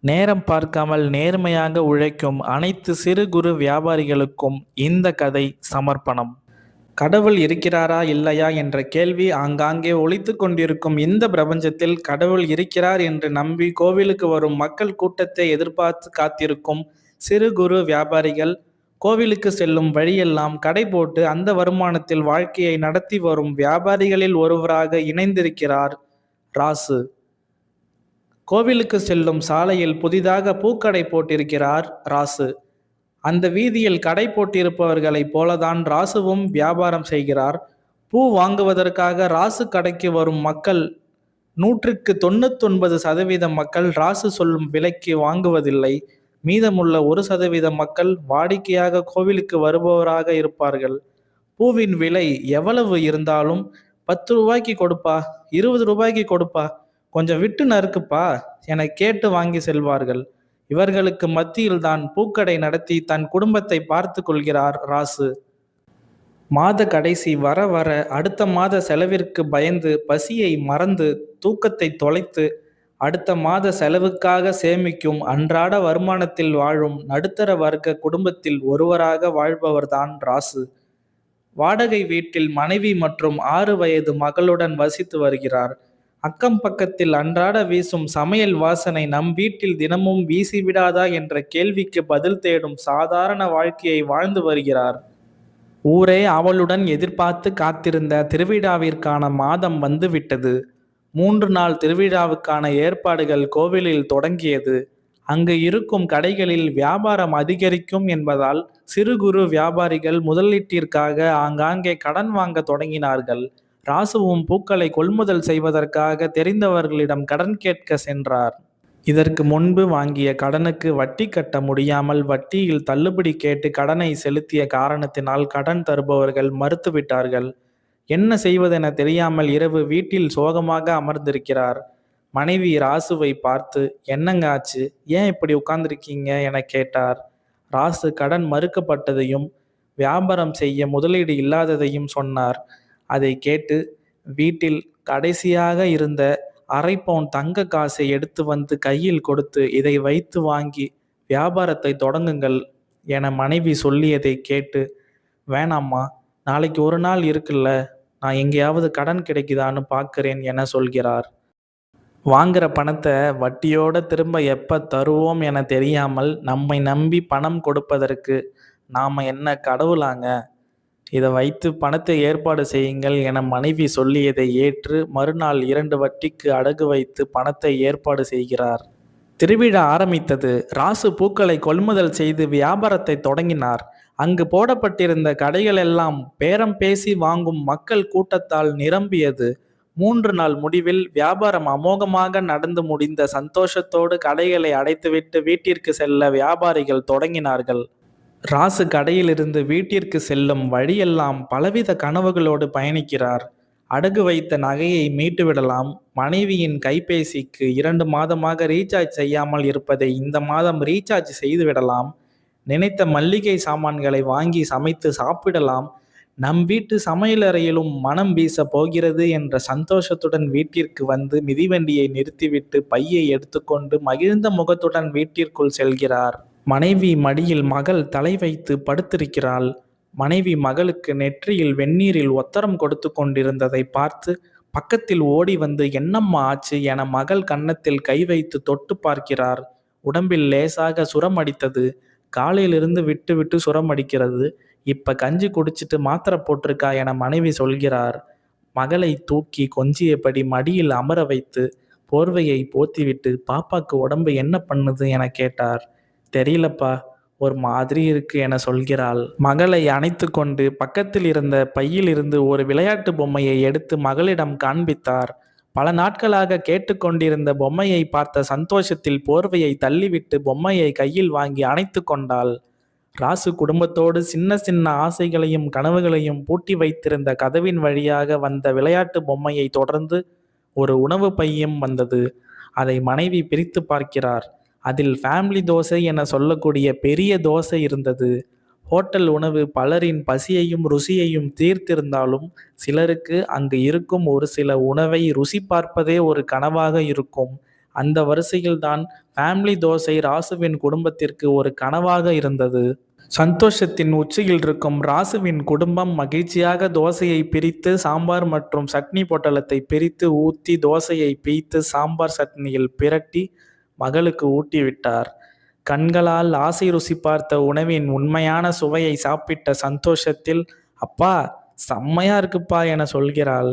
நேரம் பார்க்காமல் நேர்மையாக உழைக்கும் அனைத்து சிறு குறு வியாபாரிகளுக்கும் இந்த கதை சமர்ப்பணம். கடவுள் இருக்கிறாரா இல்லையா என்ற கேள்வி ஆங்காங்கே ஒலித்து கொண்டிருக்கும் இந்த பிரபஞ்சத்தில் கடவுள் இருக்கிறார் என்று நம்பி கோவிலுக்கு வரும் மக்கள் கூட்டத்தை எதிர்பார்த்து காத்திருக்கும் சிறு குறு வியாபாரிகள், கோவிலுக்கு செல்லும் வழியெல்லாம் கடை போட்டு அந்த வருமானத்தில் வாழ்க்கையை நடத்தி வரும் வியாபாரிகளில் ஒருவராக இணைந்திருக்கிறார் ராசு. கோவிலுக்கு செல்லும் சாலையில் புதிதாக பூக்கடை போட்டிருக்கிறார் ராசு. அந்த வீதியில் கடை போட்டிருப்பவர்களைப் போலதான் ராசுவும் வியாபாரம் செய்கிறார். பூ வாங்குவதற்காக ராசு கடைக்கு வரும் மக்கள் 199% மக்கள் ராசு சொல்லும் விலைக்கு வாங்குவதில்லை. மீதமுள்ள 1% மக்கள் வாடிக்கையாக கோவிலுக்கு வருபவராக இருப்பார்கள். பூவின் விலை எவ்வளவு இருந்தாலும் 10 ரூபாய்க்கு கொடுப்பா, 20 ரூபாய்க்கு கொடுப்பா, கொஞ்சம் விட்டு நறுக்குப்பா என கேட்டு வாங்கி செல்வார்கள். இவர்களுக்கு மத்தியில்தான் பூக்கடை நடத்தி தன் குடும்பத்தை பார்த்து கொள்கிறார் ராசு. மாத கடைசி வர வர அடுத்த மாத செலவிற்கு பயந்து பசியை மறந்து தூக்கத்தை தொலைத்து அடுத்த மாத செலவுக்காக சேமிக்கும் அன்றாட வருமானத்தில் வாழும் நடுத்தர வர்க்க குடும்பத்தில் ஒருவராக வாழ்பவர்தான் ராசு. வாடகை வீட்டில் மனைவி மற்றும் 6 வயது மகளுடன் வசித்து வருகிறார். அக்கம் பக்கத்தில் அன்றாட வீசும் சமையல் வாசனை நம் வீட்டில் தினமும் வீசிவிடாதா என்ற கேள்விக்கு பதில் தேடும் சாதாரண வாழ்க்கையை வாழ்ந்து வருகிறார். ஊரே அவளுடன் எதிர்பார்த்து காத்திருந்த திருவிழாவிற்கான மாதம் வந்துவிட்டது. 3 நாள் திருவிழாவுக்கான ஏற்பாடுகள் கோவிலில் தொடங்கியது. அங்கு இருக்கும் கடைகளில் வியாபாரம் அதிகரிக்கும் என்பதால் சிறு குறு வியாபாரிகள் முதலீட்டிற்காக ஆங்காங்கே கடன் வாங்க தொடங்கினார்கள். ராசுவும் பூக்களை கொள்முதல் செய்வதற்காக தெரிந்தவர்களிடம் கடன் கேட்க சென்றார். இதற்கு முன்பு வாங்கிய கடனுக்கு வட்டி கட்ட முடியாமல் வட்டியில் தள்ளுபடி கேட்டு கடனை செலுத்திய காரணத்தினால் கடன் தருபவர்கள் மறுத்துவிட்டார்கள். என்ன செய்வதென தெரியாமல் இரவு வீட்டில் சோகமாக அமர்ந்திருக்கிறார். மனைவி ராசுவை பார்த்து, என்னங்க ஆச்சு, ஏன் இப்படி உட்கார்ந்திருக்கீங்க என கேட்டார். ராசு கடன் மறுக்கப்பட்டதையும் வியாபாரம் செய்ய முதலீடு இல்லாததையும் சொன்னார். அதை கேட்டு வீட்டில் கடைசியாக இருந்த 1/2 பவுன் தங்க காசை எடுத்து வந்து கையில் கொடுத்து, இதை வைத்து வாங்கி வியாபாரத்தை தொடங்குங்கள் என மனைவி சொல்லியதை கேட்டு, வேணாம்மா, நாளைக்கு ஒரு நாள் இருக்குல்ல, நான் எங்கேயாவது கடன் கிடைக்குதான்னு பார்க்குறேன் என சொல்கிறார். வாங்குற பணத்தை வட்டியோட திரும்ப எப்போ தருவோம் என தெரியாமல் நம்மை நம்பி பணம் கொடுப்பதற்கு நாம் என்ன கடவுளாங்க? இதை வைத்து பணத்தை ஏற்பாடு செய்யுங்கள் என மனைவி சொல்லியதை ஏற்று மறுநாள் 2 வட்டிக்கு அடகு வைத்து பணத்தை ஏற்பாடு செய்கிறார். திருவிழா ஆரம்பித்தது. ராசு பூக்களை கொள்முதல் செய்து வியாபாரத்தை தொடங்கினார். அங்கு போடப்பட்டிருந்த கடைகள் எல்லாம் பேரம் பேசி வாங்கும் மக்கள் கூட்டத்தால் நிரம்பியது. 3 நாள் முடிவில் வியாபாரம் அமோகமாக நடந்து முடிந்த சந்தோஷத்தோடு கடைகளை அடைத்துவிட்டு வீட்டிற்கு செல்ல வியாபாரிகள் தொடங்கினார்கள். ராசு கடையிலிருந்து வீட்டிற்கு செல்லும் வழியெல்லாம் பலவித கனவுகளோடு பயணிக்கிறார். அடகு வைத்த நகையை மீட்டுவிடலாம், மனைவியின் கைபேசிக்கு 2 மாதமாக ரீசார்ஜ் செய்யாமல் இருப்பதை இந்த மாதம் ரீசார்ஜ் செய்துவிடலாம், நினைத்த மல்லிகை சாமான்களை வாங்கி சமைத்து சாப்பிடலாம், நம் வீட்டு சமையலறையிலும் மனம் வீச போகிறது என்ற சந்தோஷத்துடன் வீட்டிற்கு வந்து மிதிவண்டியை நிறுத்திவிட்டு பையை எடுத்துக்கொண்டு மகிழ்ந்த முகத்துடன் வீட்டிற்குள் செல்கிறார். மனைவி மடியில் மகள் தலை வைத்து படுத்திருக்கிறாள். மனைவி மகளுக்கு நெற்றியில் வெந்நீரில் ஒத்தரம் கொடுத்து கொண்டிருந்ததை பார்த்து பக்கத்தில் ஓடி வந்து, என்னம்மா ஆச்சு என மகள் கன்னத்தில் கை வைத்து தொட்டு பார்க்கிறார். உடம்பில் லேசாக சுரம் அடித்தது. காலையிலிருந்து விட்டு விட்டு சுரம் அடிக்கிறது. இப்ப கஞ்சி குடிச்சிட்டு மாத்திரை போட்டிருக்கா என மனைவி சொல்கிறார். மகளை தூக்கி கொஞ்சியபடி மடியில் அமர வைத்து போர்வையை போத்திவிட்டு, பாப்பாக்கு உடம்பு என்ன பண்ணுது என கேட்டார். தெரியலப்பா, ஒரு மாதிரி இருக்கு என சொல்கிறாள். மகளை அணைத்து கொண்டு பக்கத்தில் இருந்த பையில் இருந்து ஒரு விளையாட்டு பொம்மையை எடுத்து மகளிடம் காண்பித்தார். பல நாட்களாக கேட்டுக்கொண்டிருந்த பொம்மையை பார்த்த சந்தோஷத்தில் போர்வையை தள்ளிவிட்டு பொம்மையை கையில் வாங்கி அணைத்து கொண்டாள். ராசு குடும்பத்தோடு சின்ன சின்ன ஆசைகளையும் கனவுகளையும் பூட்டி வைத்திருந்த கதவின் வழியாக வந்த விளையாட்டு பொம்மையை தொடர்ந்து ஒரு உணவு பையும் வந்தது. அதை மனைவி பிரித்து பார்க்கிறார். அதில் ஃபேமிலி தோசை என சொல்லக்கூடிய பெரிய தோசை இருந்தது. ஹோட்டல் உணவு பலரின் பசியையும் ருசியையும் தீர்த்திருந்தாலும் சிலருக்கு அங்கு இருக்கும் ஒரு சில உணவை ருசி பார்ப்பதே ஒரு கனவாக இருக்கும். அந்த வரிசையில்தான் ஃபேமிலி தோசை ராசுவின் குடும்பத்திற்கு ஒரு கனவாக இருந்தது. சந்தோஷத்தின் உச்சியில் இருக்கும் ராசுவின் குடும்பம் மகிழ்ச்சியாக தோசையை பிரித்து சாம்பார் மற்றும் சட்னி பொட்டலத்தை பிரித்து ஊற்றி தோசையை பிய்த்து சாம்பார் சட்னியில் பிரட்டி மகளுக்கு ஊட்டிவிட்டார். கண்களால் ஆசை ருசி பார்த்த உணவின் உண்மையான சுவையை சாப்பிட்ட சந்தோஷத்தில், அப்பா செம்மையா இருக்குப்பா என சொல்கிறாள்.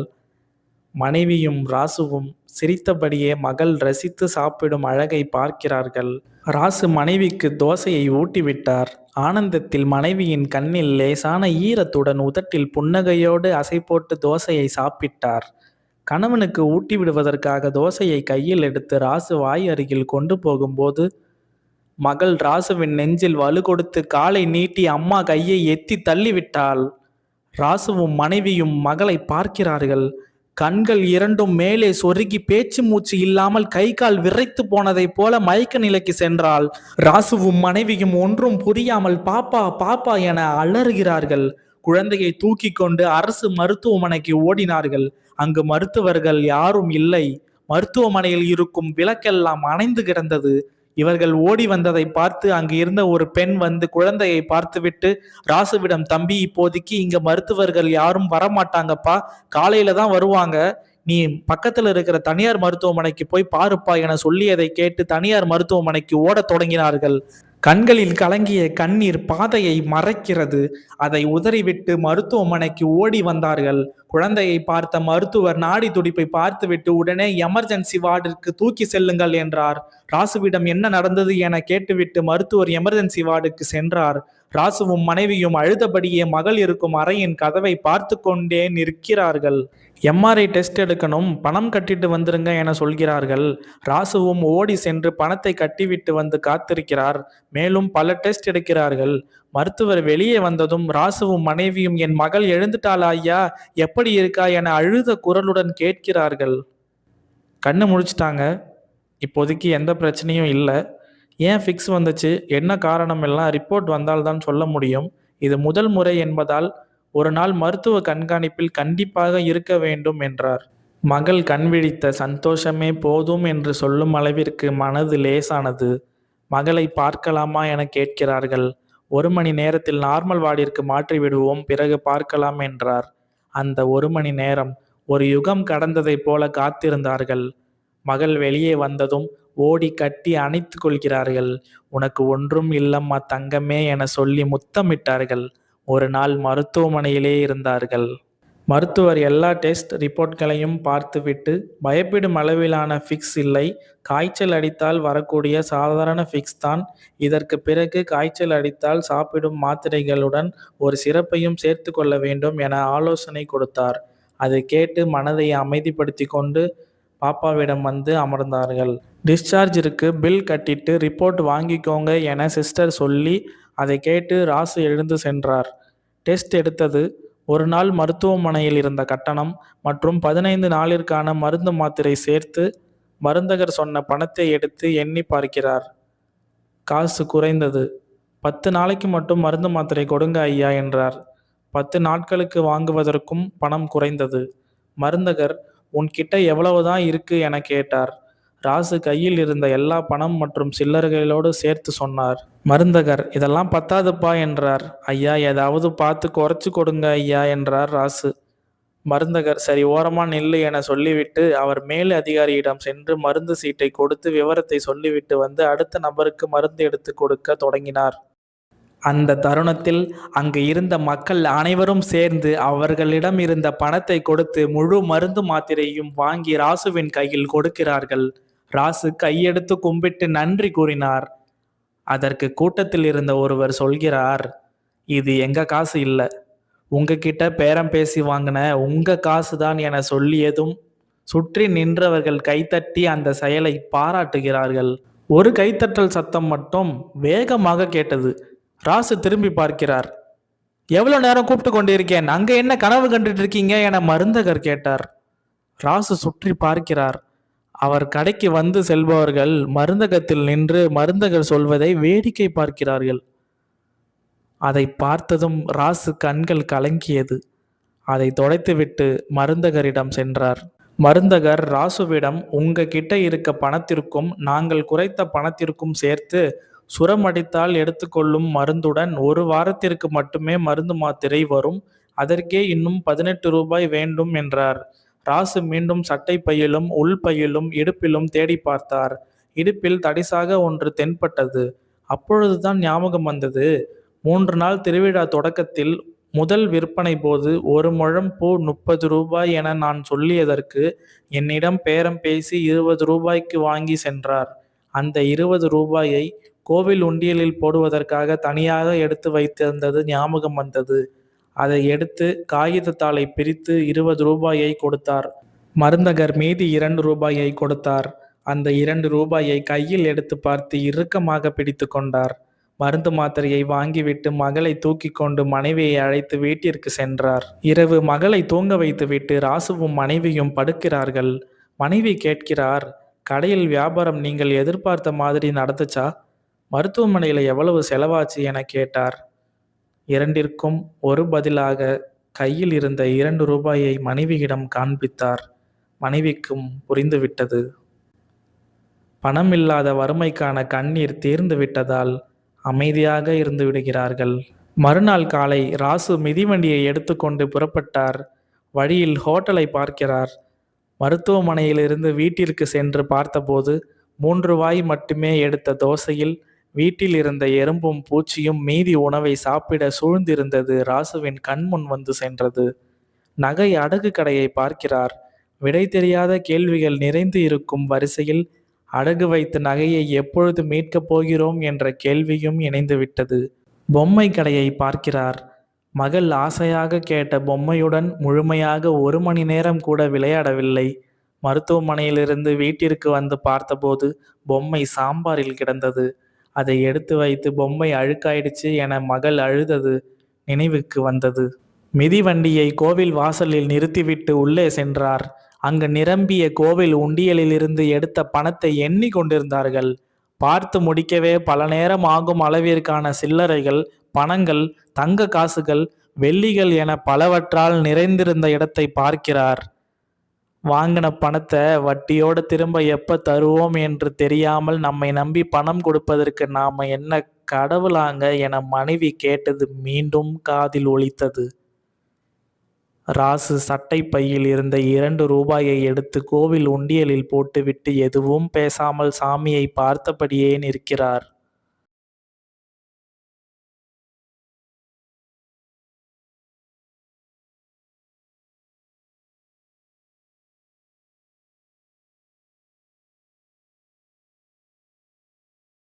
மனைவியும் ராசுவும் சிரித்தபடியே மகள் ரசித்து சாப்பிடும் அழகை பார்க்கிறார்கள். ராசு மனைவிக்கு தோசையை ஊட்டிவிட்டார். ஆனந்தத்தில் மனைவியின் கண்ணில் லேசான ஈரத்துடன் உதட்டில் புன்னகையோடு அசை போட்டு தோசையை சாப்பிட்டார். கணவனுக்கு ஊட்டி விடுவதற்காக தோசையை கையில் எடுத்து ராசு வாய் அருகில் கொண்டு போகும்போது மகள் ராசுவின் நெஞ்சில் வலு கொடுத்து காலை நீட்டி அம்மா கையை எத்தி தள்ளிவிட்டாள். ராசுவும் மனைவியும் மகளை பார்க்கிறார்கள். கண்கள் இரண்டும் மேலே சொருகி பேச்சு மூச்சு இல்லாமல் கை கால் விரைத்து போனதைப் போல மயக்க நிலைக்கு சென்றாள். ராசுவும் மனைவியும் ஒன்றும் புரியாமல் பாப்பா பாப்பா என அலறுகிறார்கள். குழந்தையை தூக்கி கொண்டு அரசு மருத்துவமனைக்கு ஓடினார்கள். அங்கு மருத்துவர்கள் யாரும் இல்லை. மருத்துவமனையில் இருக்கும் விளக்கெல்லாம் அணைந்து கிடந்தது. இவர்கள் ஓடி வந்ததை பார்த்து அங்கு இருந்த ஒரு பெண் வந்து குழந்தையை பார்த்துவிட்டு ராசுவிடம், தம்பி இப்போதைக்கு இங்க மருத்துவர்கள் யாரும் வரமாட்டாங்கப்பா, காலையில தான் வருவாங்க, நீ பக்கத்துல இருக்கிற தனியார் மருத்துவமனைக்கு போய் பாருப்பா என சொல்லியதை கேட்டு தனியார் மருத்துவமனைக்கு ஓடத் தொடங்கினார்கள். கண்களில் கலங்கிய கண்ணீர் பாதையை மறைக்கிறது. அதை உதறிவிட்டு மருத்துவமனைக்கு ஓடி வந்தார்கள். குழந்தையை பார்த்த மருத்துவர் நாடி துடிப்பை பார்த்துவிட்டு உடனே எமர்ஜென்சி வார்டிற்கு தூக்கி செல்லுங்கள் என்றார். ராசுவிடம் என்ன நடந்தது என கேட்டுவிட்டு மருத்துவர் எமர்ஜென்சி வார்டுக்கு சென்றார். ராசுவும் மனைவியும் அழுதபடியே மகள் இருக்கும் அறையின் கதவை பார்த்து கொண்டே நிற்கிறார்கள். எம்ஆர்ஐ டெஸ்ட் எடுக்கணும், பணம் கட்டிட்டு வந்துருங்க என சொல்கிறார்கள். ராசுவும் ஓடி சென்று பணத்தை கட்டிவிட்டு வந்து காத்திருக்கிறார். மேலும் பல டெஸ்ட் எடுக்கிறார்கள். மருத்துவர் வெளியே வந்ததும் ராசுவும் மனைவியும், என் மகள் எழுந்துட்டாளா ஐயா, எப்படி இருக்கா என அழுத குரலுடன் கேட்கிறார்கள். கண்ணு முழிச்சிட்டாங்க, இப்போதைக்கு எந்த பிரச்சனையும் இல்லை. ஏன் ஃபிக்ஸ் வந்துச்சு, என்ன காரணம் எல்லாம் ரிப்போர்ட் வந்தால்தான் சொல்ல முடியும். இது முதல் முறை என்பதால் ஒரு நாள் மருத்துவ கண்காணிப்பில் கண்டிப்பாக இருக்க வேண்டும் என்றார். மகள் கண்விழித்த சந்தோஷமே போதும் என்று சொல்லும் அளவிற்கு மனது லேசானது. மகளை பார்க்கலாமா என கேட்கிறார்கள். 1 மணி நேரத்தில் நார்மல் வார்டிற்கு மாற்றி விடுவோம், பிறகு பார்க்கலாம் என்றார். அந்த 1 மணி நேரம் ஒரு யுகம் கடந்ததைப் போல காத்திருந்தார்கள். மகள் வெளியே வந்ததும் ஓடி கட்டி அணைத்து கொள்கிறார்கள். உனக்கு ஒன்றும் இல்லம்மா தங்கமே என சொல்லி முத்தமிட்டார்கள். ஒரு நாள் மருத்துவமனையிலே இருந்தார்கள். மருத்துவர் எல்லா டெஸ்ட் ரிப்போர்ட்களையும் பார்த்துவிட்டு, பயப்படும் அளவிலான ஃபிக்ஸ் இல்லை, காய்ச்சல் அடித்தால் வரக்கூடிய சாதாரண ஃபிக்ஸ் தான். இதற்கு பிறகு காய்ச்சல் அடித்தால் சாப்பிடும் மாத்திரைகளுடன் ஒரு சிரப்பையும் சேர்த்து கொள்ள வேண்டும் என ஆலோசனை கொடுத்தார். அதை கேட்டு மனதை அமைதிப்படுத்தி கொண்டு பாப்பாவிடம் வந்து அமர்ந்தார்கள். டிஸ்சார்ஜ் இருக்கு, பில் கட்டிட்டு ரிப்போர்ட் வாங்கிக்கோங்க என சிஸ்டர் சொல்லி அதை கேட்டு ராசு எழுந்து சென்றார். டெஸ்ட் எடுத்தது. ஒரு நாள் மருத்துவமனையில் இருந்த கட்டணம் மற்றும் 15 நாளிற்கான மருந்து மாத்திரை சேர்த்து மருந்தகர் சொன்ன பணத்தை எடுத்து எண்ணி பார்க்கிறார். காசு குறைந்தது. 10 நாளைக்கு மட்டும் மருந்து மாத்திரை கொடுங்க ஐயா என்றார். 10 நாட்களுக்கு வாங்குவதற்கும் பணம் குறைந்தது. மருந்தகர், உன்கிட்ட எவ்வளவுதான் இருக்கு என கேட்டார். ராசு கையில் இருந்த எல்லா பணம் மற்றும் சில்லறைகளோடு சேர்த்து சொன்னார். மருந்தகர், இதெல்லாம் பத்தாதுப்பா என்றார். ஐயா ஏதாவது பார்த்து குறைச்சு கொடுங்க ஐயா என்றார் ராசு. மருந்தகர், சரி ஓரமா நில்லு என சொல்லிவிட்டு அவர் மேல் அதிகாரியிடம் சென்று மருந்து சீட்டை கொடுத்து விவரத்தை சொல்லிவிட்டு வந்து அடுத்த நபருக்கு மருந்து எடுத்து கொடுக்க தொடங்கினார். அந்த தருணத்தில் அங்கு இருந்த மக்கள் அனைவரும் சேர்ந்து அவர்களிடம் இருந்த பணத்தை கொடுத்து முழு மருந்து மாத்திரையும் வாங்கி ராசுவின் கையில் கொடுக்கிறார்கள். ராசு கையெடுத்து கும்பிட்டு நன்றி கூறினார். அதற்கு கூட்டத்தில் இருந்த ஒருவர் சொல்கிறார், இது எங்க காசு இல்லை, உங்ககிட்ட பேரம் பேசி வாங்கின உங்க காசுதான் என சொல்லியதும் சுற்றி நின்றவர்கள் கைத்தட்டி அந்த செயலை பாராட்டுகிறார்கள். ஒரு கைத்தட்டல் சத்தம் மட்டும் வேகமாக கேட்டது. ராசு திரும்பி பார்க்கிறார். எவ்வளோ நேரம் கூப்பிட்டு கொண்டிருக்கேன், அங்கே என்ன கனவு கண்டுட்டு இருக்கீங்க என மருந்தகர் கேட்டார். ராசு சுற்றி பார்க்கிறார். அவர் கடைக்கு வந்து செல்பவர்கள் மருந்தகத்தில் நின்று மருந்தகர் சொல்வதை வேடிக்கை பார்க்கிறார்கள். அதை பார்த்ததும் ராசு கண்கள் கலங்கியது. அதை துடைத்துவிட்டு மருந்தகரிடம் சென்றார். மருந்தகர் ராசுவிடம், உங்க கிட்ட இருக்க பணத்திற்கும் நாங்கள் குறைத்த பணத்திற்கும் சேர்த்து சுரமடித்தால் எடுத்துக்கொள்ளும் மருந்துடன் 1 வாரத்திற்கு மட்டுமே மருந்து மாத்திரை வரும். அதற்கே இன்னும் 18 ரூபாய் வேண்டும் என்றார். ராசு மீண்டும் சட்டை பையிலும் உள்பையிலும் இடுப்பிலும் தேடி பார்த்தார். இடுப்பில் தடிசாக ஒன்று தென்பட்டது. அப்பொழுதுதான் ஞாபகம் வந்தது. 3 நாள் திருவிழா தொடக்கத்தில் முதல் விற்பனை போது 1 முழம் பூ 30 ரூபாய் என நான் சொல்லியதற்கு என்னிடம் பேரம் பேசி 20 ரூபாய்க்கு வாங்கி சென்றார். அந்த 20 ரூபாயை கோவில் உண்டியலில் போடுவதற்காக தனியாக எடுத்து வைத்திருந்தது ஞாபகம் வந்தது. அதை எடுத்து காகிதத்தாளை பிரித்து 20 ரூபாயை கொடுத்தார். மருந்தகர் மீதி 2 ரூபாயை கொடுத்தார். அந்த 2 ரூபாயை கையில் எடுத்து பார்த்து இறுக்கமாக பிடித்து கொண்டார். மருந்து மாத்திரையை வாங்கிவிட்டு மகளை தூக்கி கொண்டு மனைவியை அழைத்து வீட்டிற்கு சென்றார். இரவு மகளை தூங்க வைத்துவிட்டு ராசுவும் மனைவியும் படுக்கிறார்கள். மனைவி கேட்கிறார், கடையில் வியாபாரம் நீங்கள் எதிர்பார்த்த மாதிரி நடந்துச்சா? மருத்துவமனையில் எவ்வளவு செலவாச்சு என கேட்டார். இரண்டிற்கும் ஒரு பதிலாக கையில் இருந்த 2 ரூபாயை மனைவியிடம் காண்பித்தார். மனைவிக்கும் புரிந்துவிட்டது. பணமில்லாத வறுமைக்கான கண்ணீர் தீர்ந்து விட்டதால் அமைதியாக இருந்து விடுகிறார்கள். மறுநாள் காலை ராசு மிதிவண்டியை எடுத்துக்கொண்டு புறப்பட்டார். வழியில் ஹோட்டலை பார்க்கிறார். மருத்துவமனையிலிருந்து வீட்டிற்கு சென்று பார்த்தபோது 3 வாய் மட்டுமே எடுத்த தோசையில் வீட்டில் இருந்த எறும்பும் பூச்சியும் மீதி உணவை சாப்பிட சூழ்ந்திருந்தது ராசுவின் கண்முன் வந்து சென்றது. நகை அடகு கடையை பார்க்கிறார். விடை தெரியாத கேள்விகள் நிறைந்து இருக்கும் வரிசையில் அடகு வைத்த நகையை எப்பொழுது மீட்கப் போகிறோம் என்ற கேள்வியும் இணைந்துவிட்டது. பொம்மை கடையை பார்க்கிறார். மகள் ஆசையாக கேட்ட பொம்மையுடன் முழுமையாக 1 மணி நேரம் கூட விளையாடவில்லை. மருத்துவமனையிலிருந்து வீட்டிற்கு வந்து பார்த்தபோது பொம்மை சாம்பாரில் கிடந்தது. அதை எடுத்து வைத்து பொம்மை அழுக்காயிடுச்சு என மகள் அழுதது நினைவுக்கு வந்தது. மிதிவண்டியை கோவில் வாசலில் நிறுத்திவிட்டு உள்ளே சென்றார். அங்கு நிரம்பிய கோவில் உண்டியலிலிருந்து எடுத்த பணத்தை எண்ணி கொண்டிருந்தார்கள். பார்த்து முடிக்கவே பல நேரம் ஆகும் அளவிற்கான சில்லறைகள், பணங்கள், தங்க காசுகள், வெள்ளிகள் என பலவற்றால் நிறைந்திருந்த இடத்தை பார்க்கிறார். வாங்கின பணத்தை வட்டியோடு திரும்ப எப்ப தருவோம் என்று தெரியாமல் நம்மை நம்பி பணம் கொடுப்பதற்கு நாம என்ன கடவுளாங்க என மனைவி கேட்டது மீண்டும் காதில் ஒலித்தது. ராசு சட்டை பையில் இருந்த 2 ரூபாயை எடுத்து கோவில் உண்டியலில் போட்டுவிட்டு எதுவும் பேசாமல் சாமியை பார்த்தபடியே நிற்கிறார்.